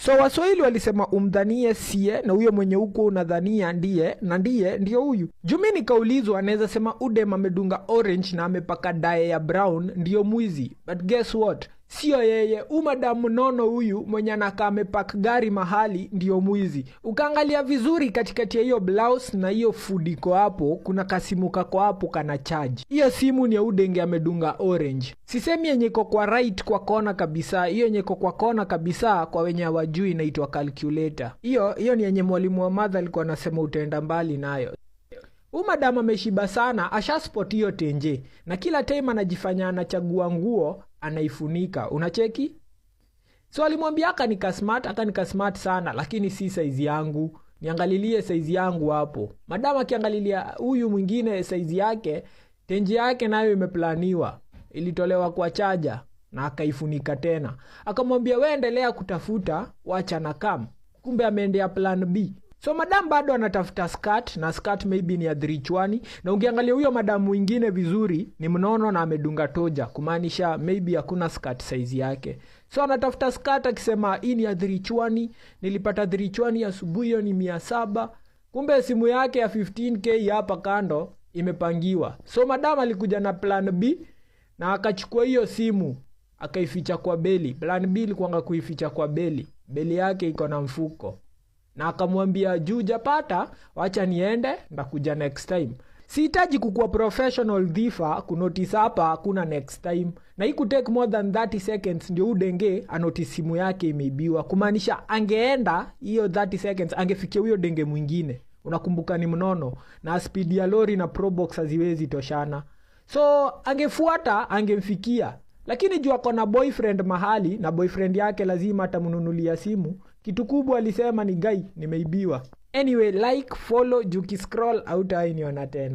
So Waswahili walisema umdhanie sie na huyo mwenye uko unadhania ndiye na ndiye ndio huyu. Jumi nikaulizwa anaweza sema udem amedunga orange na amepaka dye ya brown ndio mwizi. But guess what? Sio yeye, umadamu nono huyu mwenye anakaa amepak gari mahali ndio mwizi. Ukaangalia vizuri katikati ya hiyo blouse na hiyo food iko hapo, kuna kasimu kako hapo kana charge. Hiyo simu ni ya udenge amedunga orange. Sisemi yenye iko kwa right kwa kona kabisa, hiyo yenye iko kwa kona kabisa kwa wenye hawajui inaitwa calculator. Hiyo ni yenye mwalimu wa math alikuwa anasema utaenda mbali nayo. Madam ameshiba sana, ashaspot hiyo tenje. Na kila time anajifanya anachagua nguo, anaifunika. Unacheki? So alimwambia aka smart sana, lakini si size yangu. Niangalilie size yangu hapo. Madam akiangalilia huyu mwingine size yake, tenje yake nayo imeplaniwa. Ilitolewa kwa chaja na akaifunika tena. Akamwambia wewe endelea kutafuta, wacha na kam. Kumbe ameendea plan B. So madam bado anatafuta skirt, na skirt maybe ni ya dhirichwani, na ungeangalia huyo madam mwingine vizuri ni mnono na amedunga toja, kumaanisha maybe hakuna skirt size yake. So anatafuta skirt akisema hii ni ya dhirichwani, nilipata dhirichwani asubuhi hiyo ni 700. Kumbe simu yake ya 15k hapa kando imepangiwa. So madam alikuja na plan B na akachukua hiyo simu akaificha kwa beli. Plan B ilikuwa kuificha kwa beli. Beli yake iko na mfuko. Na akamwambia juu japata, wacha niende, ndakuja next time. Sihitaji kukuwa professional dhifa kunotice hapa hakuna next time. Na hii take more than 30 seconds ndio udenge anotice simu yake imeibiwa. Kumaanisha angeenda hiyo 30 seconds angefikia huyo denge mwingine. Unakumbuka ni mnono na speed ya lori na probox haziwezi toshana. So angefuata angemfikia. Lakini juu ako na boyfriend mahali na boyfriend yake lazima atamnunulia simu. Kitu kubwa alisema ni guy nimeibiwa. Anyway, like, follow, juu kiscroll hautaniona tena.